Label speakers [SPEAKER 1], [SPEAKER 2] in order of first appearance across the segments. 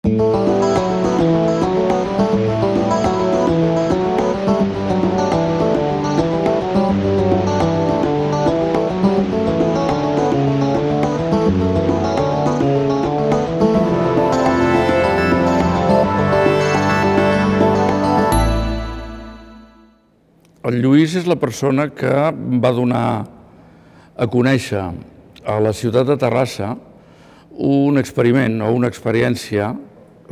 [SPEAKER 1] El Lluís és la persona que va donar a conèixer a la ciutat de Terrassa un experiment o una experiència,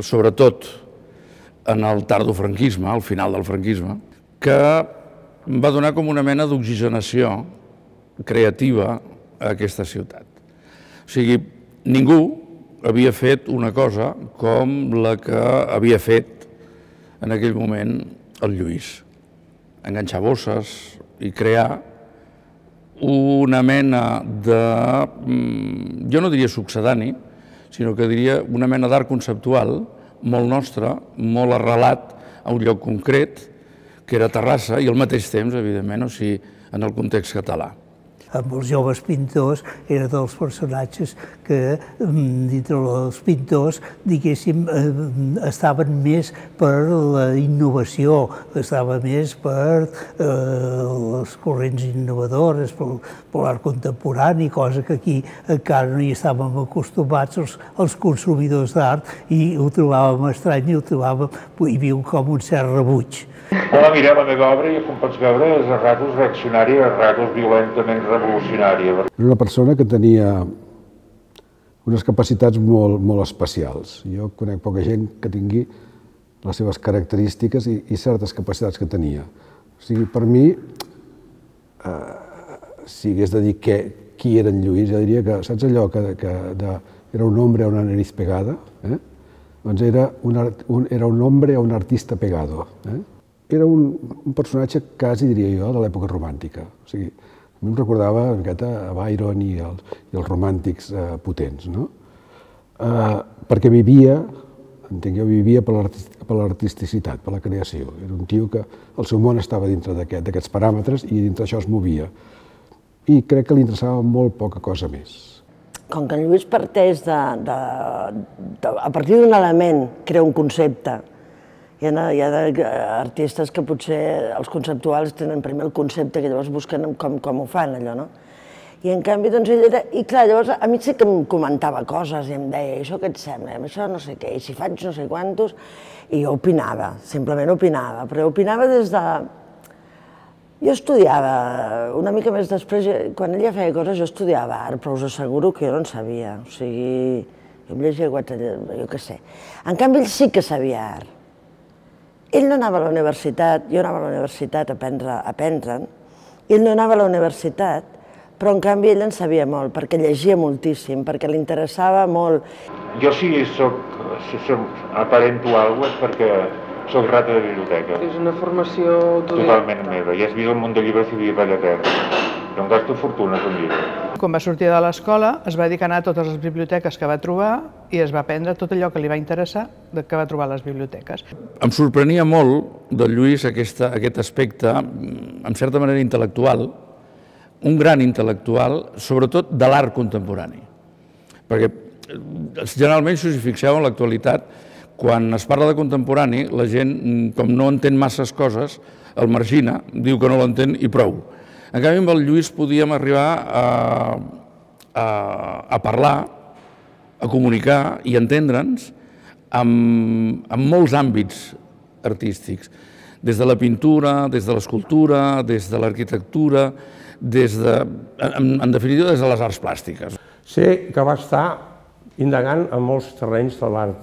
[SPEAKER 1] sobretot en el tardofranquisme, al final del franquisme, que va donar com una mena d'oxigenació creativa a aquesta ciutat. O sigui, ningú havia fet una cosa com la que havia fet en aquell moment el Lluís. Enganxar bosses i crear una mena de, jo no diria succedani, sinó que diria una mena d'art conceptual molt nostre, molt arrelat a un lloc concret, que era Terrassa, i al mateix temps, evidentment, o sigui, en el context català.
[SPEAKER 2] Amb els joves pintors era dels personatges que, dintre dels pintors, diguéssim, estaven més per la innovació, estava més per les corrents innovadores, per l'art contemporani, cosa que aquí encara no hi estàvem acostumats els consumidors d'art i ho trobàvem estrany i ho trobàvem, hi havia com un cert rebuig.
[SPEAKER 3] Hola, mira, la meva obra, com pots veure, és a ratos reaccionària, a ratos violentament revolucionària.
[SPEAKER 4] Era una persona que tenia unes capacitats molt especials. Jo conec poca gent que tingui les seves característiques i certes capacitats que tenia. O sigui, per mi, si hagués de dir qui era en Lluís, jo diria que, saps allò que era un hombre a una nariz pegada? Doncs era un hombre a un artista pegado. Era un personatge, quasi diria jo, de l'època romàntica. O sigui, a mi em recordava una miqueta a Byron i els romàntics potents, no? Perquè vivia, entenc jo, vivia per l'artisticitat, per la creació. Era un tio que el seu món estava dintre d'aquests paràmetres i dintre això es movia. I crec que li interessava molt poca cosa més.
[SPEAKER 5] Com que en Lluís parteix a partir d'un element, crea un concepte. Hi ha artistes que potser els conceptuals tenen primer el concepte que llavors busquen com ho fan, allò, no? I en canvi, doncs ell era... I clar, llavors a mi sí que em comentava coses i em deia, això què et sembla, això no sé què, i si faig no sé quantos... I jo opinava, simplement opinava, però opinava des de... Jo estudiava, una mica més després, quan ella feia coses, jo estudiava art, però us asseguro que jo no en sabia, o sigui... Jo em llegia jo què sé. En canvi, ell sí que sabia art. Ell no anava a la universitat, jo anava a la universitat a aprendre'n, ell no anava a la universitat, però en canvi ell en sabia molt, perquè llegia moltíssim, perquè li interessava molt.
[SPEAKER 3] Jo si aparento alguna cosa és perquè soc rata de biblioteca.
[SPEAKER 6] És una formació autodidacta.
[SPEAKER 3] Totalment meva, ja has vist el munt de llibres i vivia per allà terra. Jo em gasto fortunes en llibres.
[SPEAKER 6] Quan va sortir de l'escola es va dedicar a anar a totes les biblioteques que va trobar i es va aprendre tot allò que li va interessar que va trobar a les biblioteques.
[SPEAKER 1] Em sorprenia molt del Lluís aquest aspecte, en certa manera intel·lectual, un gran intel·lectual, sobretot de l'art contemporani. Perquè generalment, si us hi fixeu en l'actualitat, quan es parla de contemporani, la gent, com no entén masses coses, el margina, diu que no l'entén i prou. En canvi, amb el Lluís podíem arribar a parlar, a comunicar i entendre'ns en molts àmbits artístics, des de la pintura, des de l'escultura, des de l'arquitectura, en definitiva, des de les arts plàstiques.
[SPEAKER 7] Sé que va estar indagant en molts terrenys de l'art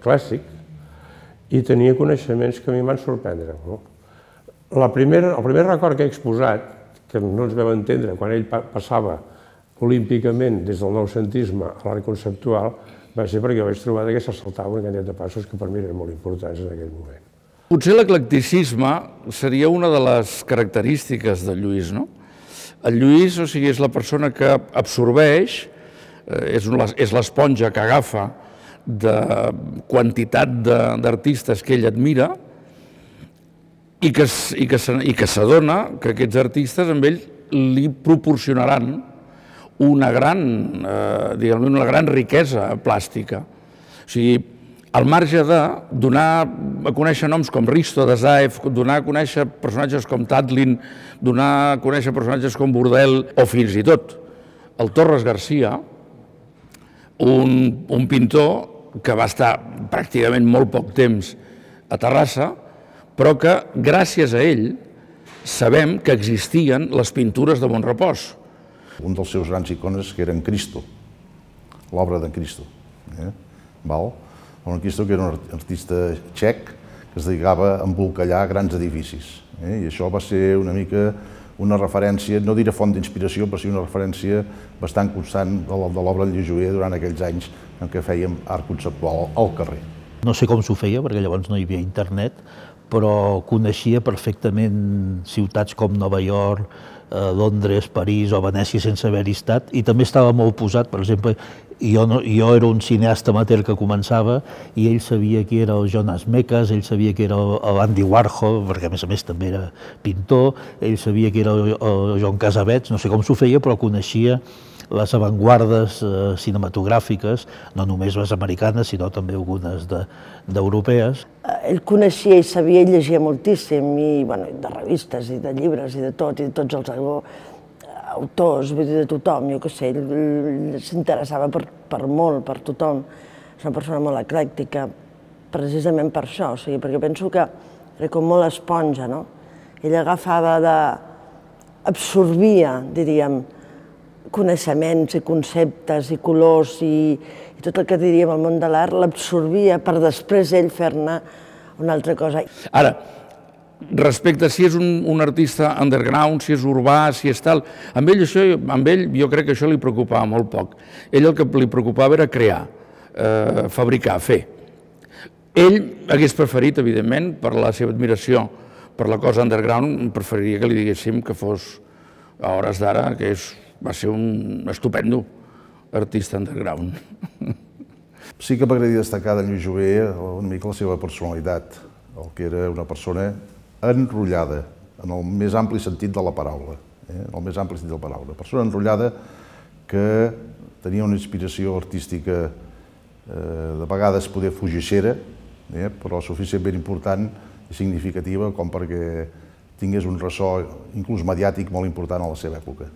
[SPEAKER 7] clàssic i tenia coneixements que a mi em van sorprendre. El primer record que he exposat, que no ens vam entendre quan ell passava olímpicament des del noucentisme a l'art conceptual, va ser perquè vaig trobar que se saltava una quantitat de passos que per mi eren molt importants en aquell moment.
[SPEAKER 1] Potser l'eclecticisme seria una de les característiques del Lluís, no? El Lluís, o sigui, és la persona que absorbeix, és l'esponja que agafa de quantitat d'artistes que ell admira i que s'adona que aquests artistes amb ell li proporcionaran una gran riquesa plàstica. O sigui, al marge de donar a conèixer noms com Risto, Dazaev, donar a conèixer personatges com Tatlin, donar a conèixer personatges com Burdel, o fins i tot el Torres Garcia, un pintor que va estar pràcticament molt poc temps a Terrassa, però que gràcies a ell sabem que existien les pintures de Bonrepòs.
[SPEAKER 8] Un dels seus grans icones que era en Cristo, l'obra d'en Cristo. En Cristo, que era un artista txec que es dedicava a embolcallar grans edificis. I això va ser una mica una referència, no diré font d'inspiració, però sí una referència bastant constant de l'obra de Lluís Jover durant aquells anys en què fèiem art conceptual al carrer.
[SPEAKER 9] No sé com s'ho feia, perquè llavors no hi havia internet, però coneixia perfectament ciutats com Nova York, Londres, París o Venècia sense haver-hi estat, i també estava molt posat. Per exemple, jo era un cineasta amateur que començava i ell sabia qui era el Jonas Mekas, ell sabia qui era l'Andy Warhol, perquè a més també era pintor, ell sabia qui era el Joan Casabets, no sé com s'ho feia, però coneixia les avantguardes cinematogràfiques, no només les americanes, sinó també algunes d'europees.
[SPEAKER 5] Ell coneixia i sabia i llegia moltíssim, de revistes i de llibres i de tot, i de tots els autors, de tothom, jo què sé, ell s'interessava per molt, per tothom. És una persona molt eclèctica, precisament per això, perquè penso que era com molt esponja, no? Ell agafava absorbia, diríem, coneixements i conceptes i colors i tot el que diríem al món de l'art l'absorbia per després ell fer-ne una altra cosa.
[SPEAKER 1] Ara, respecte a si és un artista underground, si és urbà, si és tal, amb ell jo crec que això li preocupava molt poc. Ell el que li preocupava era crear, fabricar, fer. Ell hagués preferit, evidentment, per la seva admiració per la cosa underground, preferiria que li diguéssim que fos a hores d'ara, que va ser un estupendo artista underground.
[SPEAKER 8] Sí que m'agradaria destacar d'en Lluís Jover una mica la seva personalitat, el que era una persona enrotllada, en el més ampli sentit de la paraula. Una persona enrotllada que tenia una inspiració artística de vegades poder fugissera, però suficientment important i significativa com perquè tingués un ressò inclús mediàtic molt important a la seva època.